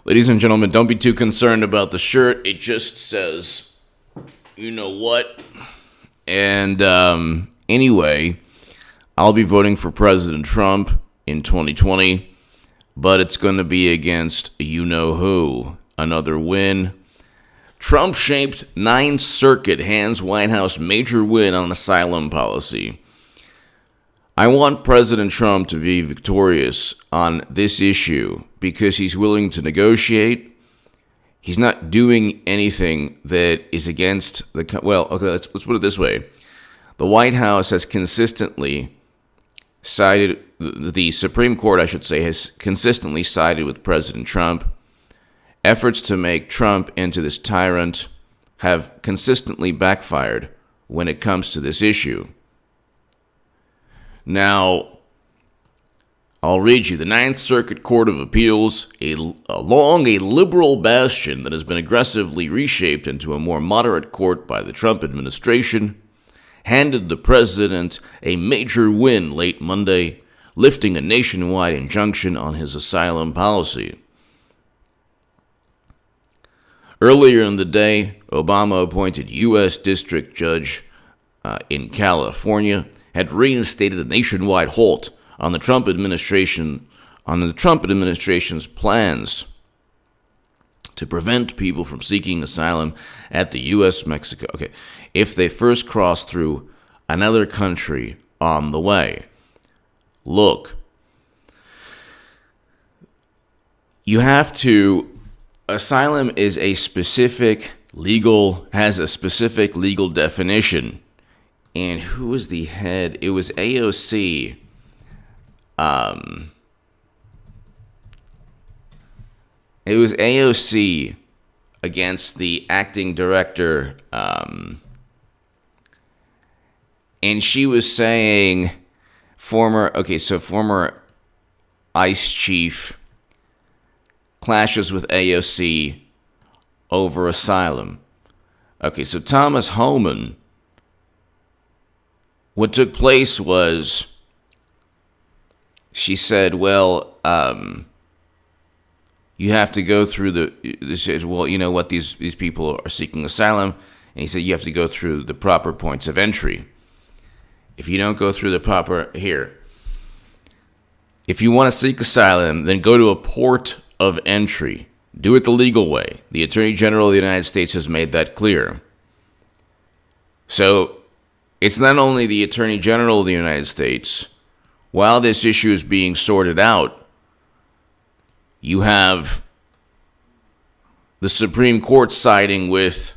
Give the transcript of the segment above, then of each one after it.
Ladies and gentlemen, don't be too concerned about the shirt. It just says, you know what? And anyway, I'll be voting for President Trump in 2020, but it's going to be against you-know-who. Another win. Trump-shaped Ninth Circuit hands White House major win on asylum policy. I want President Trump to be victorious on this issue because he's willing to negotiate. He's not doing anything that is against the... Well, okay, let's put it this way. The White House has consistently sided... The Supreme Court, I should say, has consistently sided with President Trump. Efforts to make Trump into this tyrant have consistently backfired when it comes to this issue. Now, I'll read you. The Ninth Circuit Court of Appeals, along a liberal bastion that has been aggressively reshaped into a more moderate court by the Trump administration, handed the president a major win late Monday, lifting a nationwide injunction on his asylum policy. Earlier in the day, Obama appointed U.S. District Judge in California had reinstated a nationwide halt on the Trump administration's plans to prevent people from seeking asylum at the U.S.-Mexico. Okay, if they first cross through another country on the way. Look, you have to. Asylum is has a specific legal definition. And who was the head? It was AOC. It was AOC against the acting director. And she was saying, former ICE chief clashes with AOC over asylum. Okay, so Thomas Homan, what took place was she said, well, you have to go through well, you know what, these people are seeking asylum, and he said you have to go through the proper points of entry. If you don't go through the proper, if you want to seek asylum, then go to a port of entry. Do it the legal way. The Attorney General of the United States has made that clear. So, it's not only the Attorney General of the United States. While this issue is being sorted out, you have the Supreme Court siding with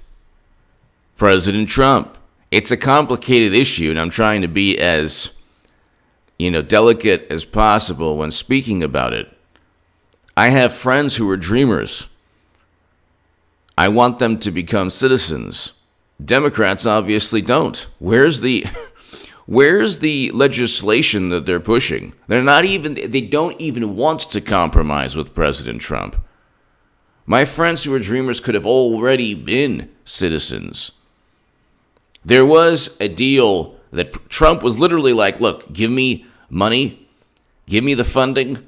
President Trump. It's a complicated issue, and I'm trying to be as, delicate as possible when speaking about it. I have friends who are dreamers. I want them to become citizens. Democrats obviously don't. Where's the legislation that they're pushing? They don't even want to compromise with President Trump. My friends who are dreamers could have already been citizens. There was a deal that Trump was literally like, look, give me money, give me the funding,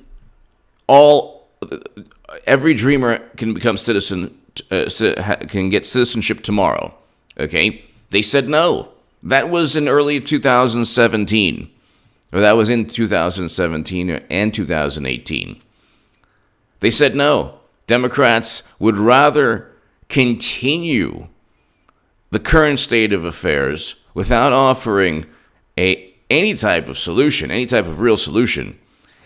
every dreamer can become can get citizenship tomorrow. Okay? They said no. That was in early 2017. Or that was in 2017 and 2018. They said no. Democrats would rather continue the current state of affairs without offering any type of solution, any type of real solution,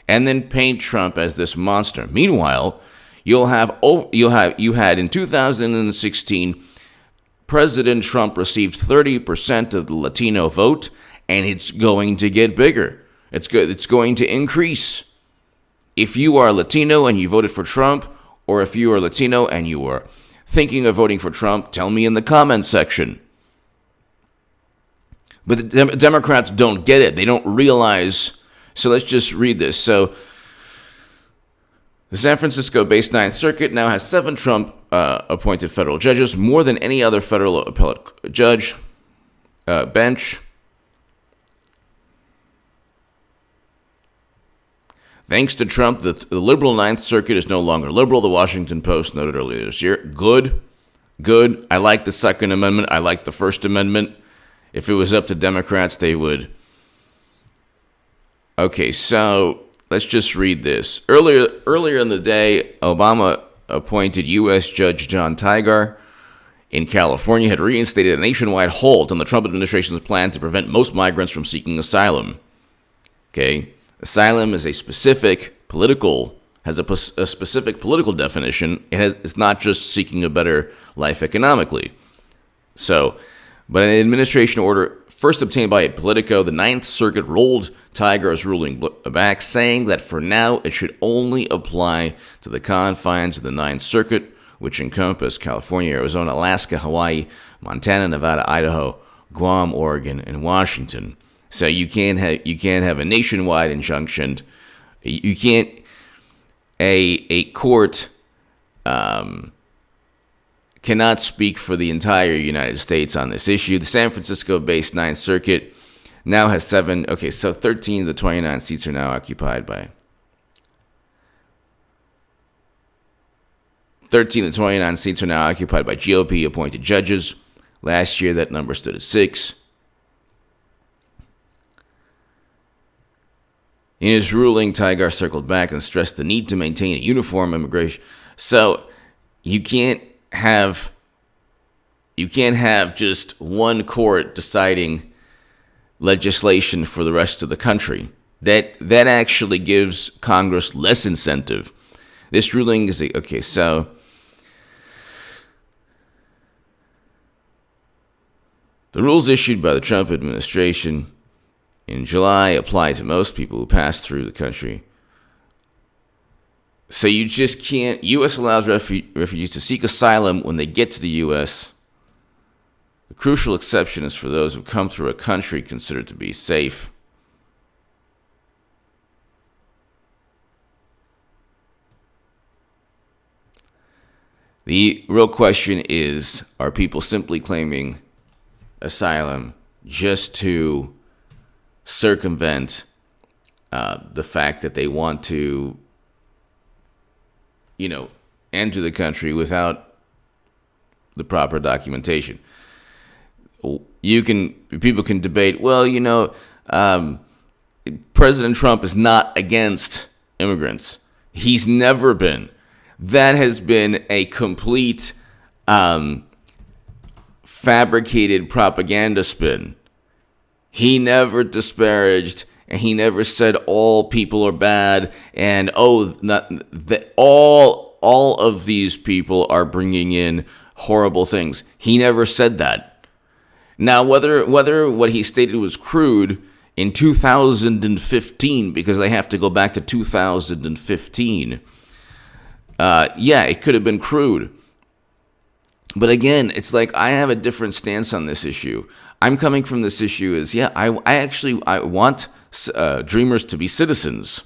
and then paint Trump as this monster. Meanwhile, you had in 2016, President Trump received 30% of the Latino vote, and it's going to get bigger. It's going to increase. If you are Latino and you voted for Trump, or if you are Latino and you are thinking of voting for Trump, tell me in the comments section. But the Democrats don't get it. They don't realize. So let's just read this. So the San Francisco-based Ninth Circuit now has 7 Trump-appointed federal judges, more than any other federal appellate judge bench. Thanks to Trump, the liberal Ninth Circuit is no longer liberal, the Washington Post noted earlier this year. Good. I like the Second Amendment. I like the First Amendment. If it was up to Democrats, they would. Okay, so let's just read this. Earlier in the day, Obama appointed U.S. Judge John Tigar in California had reinstated a nationwide halt on the Trump administration's plan to prevent most migrants from seeking asylum. Okay, asylum is a specific political definition. It's not just seeking a better life economically. So, but an administration order first obtained by Politico, the Ninth Circuit rolled Tigar's ruling back, saying that for now it should only apply to the confines of the Ninth Circuit, which encompass California, Arizona, Alaska, Hawaii, Montana, Nevada, Idaho, Guam, Oregon, and Washington. So you can't have a nationwide injunction. You can't a court cannot speak for the entire United States on this issue. The San Francisco-based Ninth Circuit now has 13 of the 29 seats are now occupied by 13 of the 29 seats are now occupied by GOP-appointed judges. Last year, that number stood at 6. In his ruling, Tigar circled back and stressed the need to maintain a uniform immigration. So you can't have just one court deciding legislation for the rest of the country. That actually gives Congress less incentive. This ruling is so the rules issued by the Trump administration in July apply to most people who pass through the country. So you just can't. U.S. allows refugees to seek asylum when they get to the U.S. The crucial exception is for those who come through a country considered to be safe. The real question is, are people simply claiming asylum just to circumvent the fact that they want to, enter the country without the proper documentation? People can debate, President Trump is not against immigrants. He's never been. That has been a complete fabricated propaganda spin. He never disparaged, and he never said all people are bad, and all of these people are bringing in horrible things. He never said that. Now, whether what he stated was crude in 2015, because they have to go back to 2015, it could have been crude. But again, it's like I have a different stance on this issue. I'm coming from this issue as, I want dreamers to be citizens.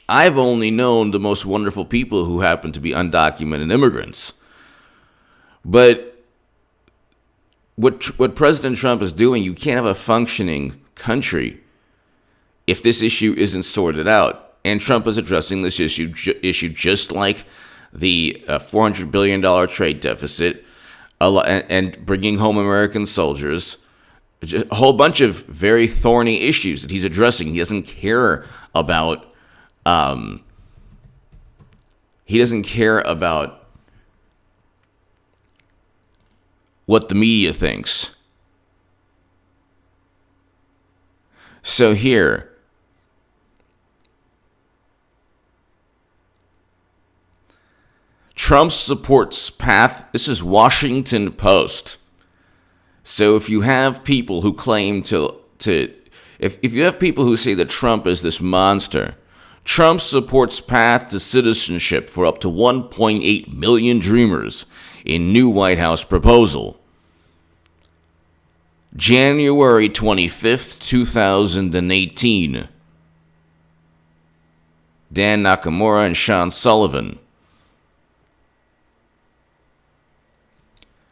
I've only known the most wonderful people who happen to be undocumented immigrants. But what President Trump is doing, you can't have a functioning country if this issue isn't sorted out. And Trump is addressing this issue just like the $400 billion trade deficit and bringing home American soldiers. Just a whole bunch of very thorny issues that he's addressing. He doesn't care about. What the media thinks. So here, Trump supports path. This is Washington Post. So if you have people who claim if you have people who say that Trump is this monster, Trump supports path to citizenship for up to 1.8 million dreamers in new White House proposal. January 25th, 2018. Dan Nakamura and Sean Sullivan.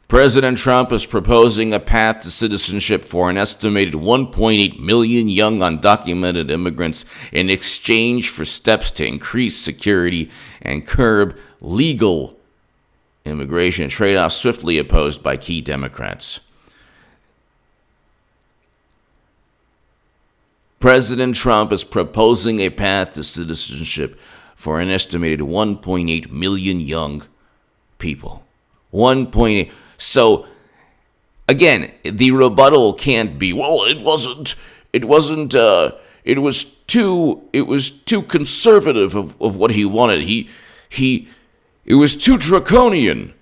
President Trump is proposing a path to citizenship for an estimated 1.8 million young undocumented immigrants in exchange for steps to increase security and curb legal immigration, a trade-off swiftly opposed by key Democrats. President Trump is proposing a path to citizenship for an estimated 1.8 million young people. 1.8. So, again, the rebuttal can't be, well, it was too conservative of what he wanted. It was too draconian.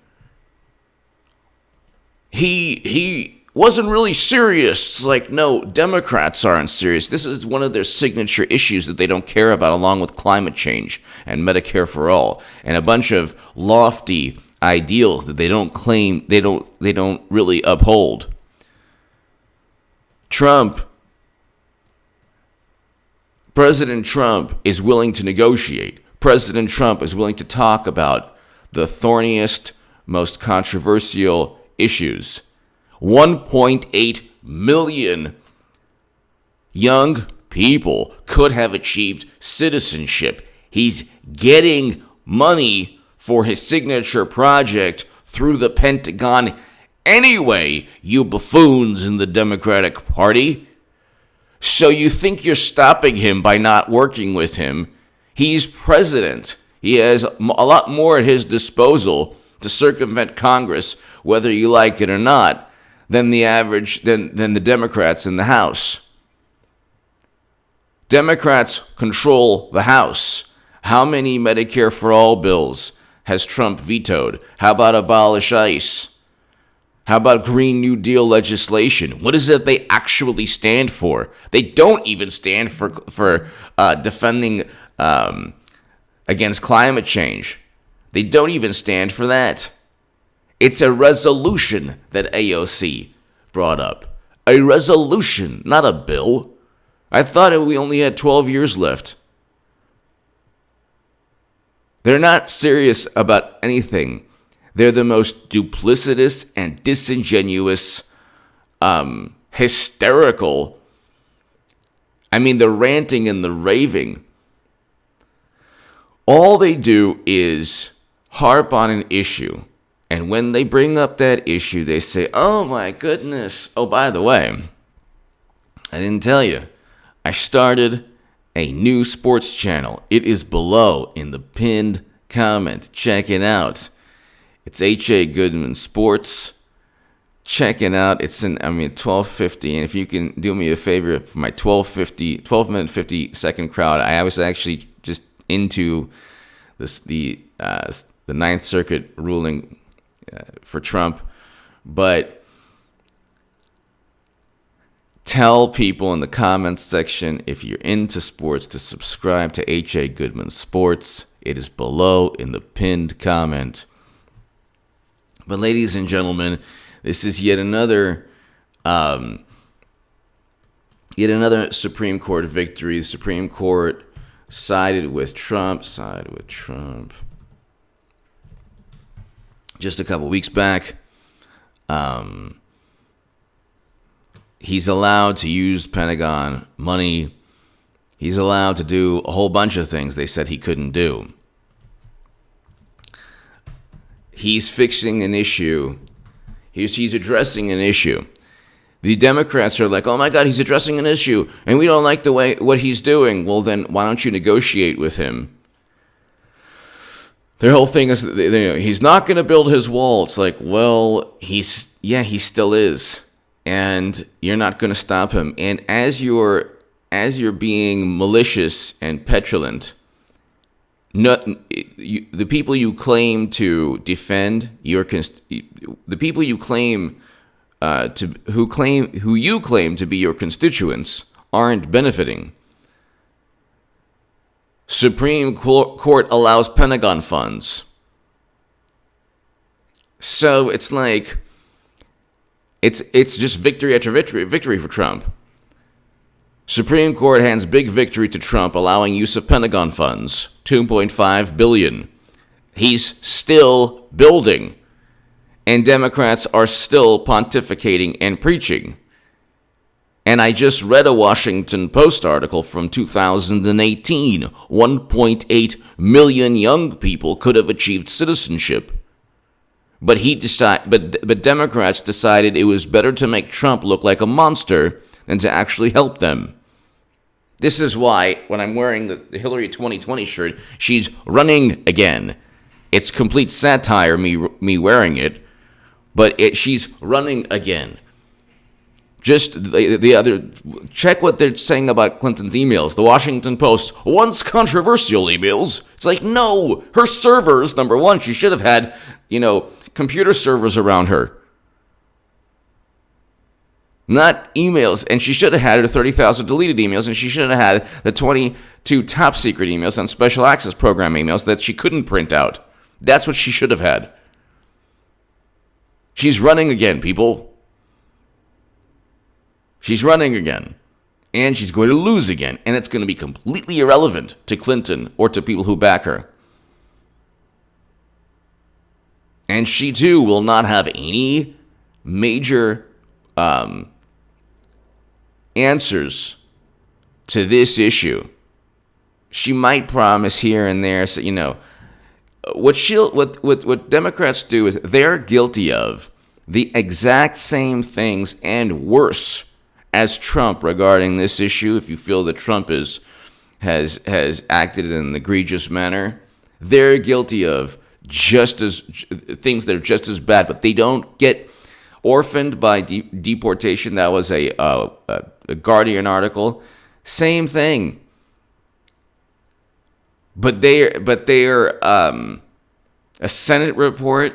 He wasn't really serious. It's like, no, Democrats aren't serious. This is one of their signature issues that they don't care about, along with climate change and Medicare for all, and a bunch of lofty ideals that they don't claim, they don't really uphold. President Trump is willing to negotiate. President Trump is willing to talk about the thorniest, most controversial issues. 1.8 million young people could have achieved citizenship. He's getting money for his signature project through the Pentagon anyway, you buffoons in the Democratic Party. So you think you're stopping him by not working with him? He's president. He has a lot more at his disposal to circumvent Congress, whether you like it or not, than the Democrats in the House. Democrats control the House. How many Medicare for all bills has Trump vetoed? How about abolish ICE? How about Green New Deal legislation? What is it they actually stand for? They don't even stand for defending against climate change. They don't even stand for that. It's a resolution that AOC brought up. A resolution, not a bill. I thought we only had 12 years left. They're not serious about anything. They're the most duplicitous and disingenuous, hysterical. I mean, the ranting and the raving. All they do is harp on an issue. And when they bring up that issue, they say, oh my goodness. Oh, by the way, I didn't tell you. I started a new sports channel. It is below in the pinned comment. Check it out. It's H.A. Goodman Sports. Check it out. It's in 12:50. And if you can do me a favor, for my 12-minute 50-second crowd, I was actually just into this the Ninth Circuit ruling for Trump, but tell people in the comments section, if you're into sports, to subscribe to H.A. Goodman Sports. It is below in the pinned comment. But ladies and gentlemen, this is yet another Supreme Court victory. The Supreme Court sided with Trump. Just a couple weeks back, he's allowed to use Pentagon money. He's allowed to do a whole bunch of things they said he couldn't do. He's fixing an issue. He's addressing an issue. The Democrats are like, oh my God, he's addressing an issue, and we don't like what he's doing. Well, then why don't you negotiate with him? Their whole thing is, he's not going to build his wall. It's like, well, he still is, and you're not going to stop him. And as you're being malicious and petulant, the people you claim to defend, the people you claim who you claim to be your constituents, aren't benefiting. Supreme Court allows Pentagon funds. So it's like, it's just victory after victory for Trump. Supreme Court hands big victory to Trump, allowing use of Pentagon funds, $2.5 billion. He's still building. And Democrats are still pontificating and preaching. And I just read a Washington Post article from 2018. 1.8 million young people could have achieved citizenship. But Democrats decided it was better to make Trump look like a monster than to actually help them. This is why, when I'm wearing the Hillary 2020 shirt, she's running again. It's complete satire, me wearing it, but she's running again. Just the other, check what they're saying about Clinton's emails. The Washington Post, once controversial emails. It's like, no, her servers, number one, she should have had, computer servers around her. Not emails, and she should have had her 30,000 deleted emails, and she should have had the 22 top secret emails and special access program emails that she couldn't print out. That's what she should have had. She's running again, people. She's running again. And she's going to lose again, and it's going to be completely irrelevant to Clinton or to people who back her. And she, too, will not have any major answers to this issue. She might promise here and there, so what Democrats do is they're guilty of the exact same things and worse as Trump regarding this issue. If you feel that Trump has acted in an egregious manner, they're guilty of just as things that are just as bad, but they don't get orphaned by deportation. That was a Guardian article. Same thing. But they're a Senate report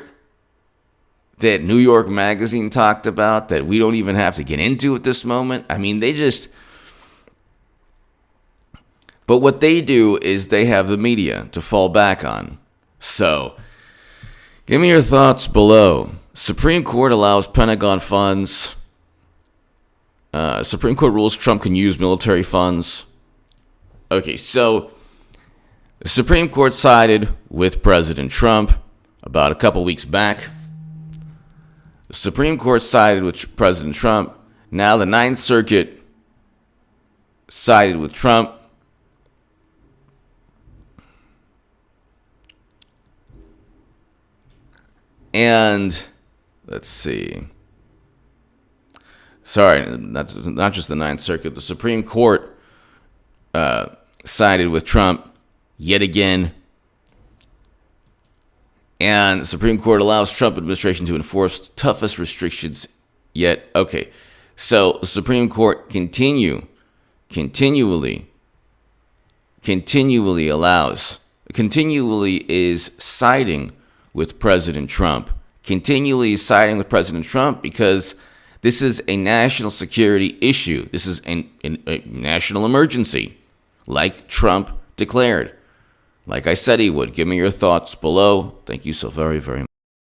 that New York Magazine talked about that we don't even have to get into at this moment. I mean, but what they do is they have the media to fall back on. So, give me your thoughts below. Supreme Court allows Pentagon funds. Supreme Court rules Trump can use military funds. Okay, so the Supreme Court sided with President Trump about a couple weeks back. The Supreme Court sided with President Trump. Now the Ninth Circuit sided with Trump. And let's see. Sorry, not just the Ninth Circuit. The Supreme Court sided with Trump yet again. And the Supreme Court allows Trump administration to enforce toughest restrictions yet. Okay, so the Supreme Court continually is siding with President Trump. Continually siding with President Trump because this is a national security issue. This is a national emergency, like Trump declared. Like I said he would. Give me your thoughts below. Thank you so very, very much.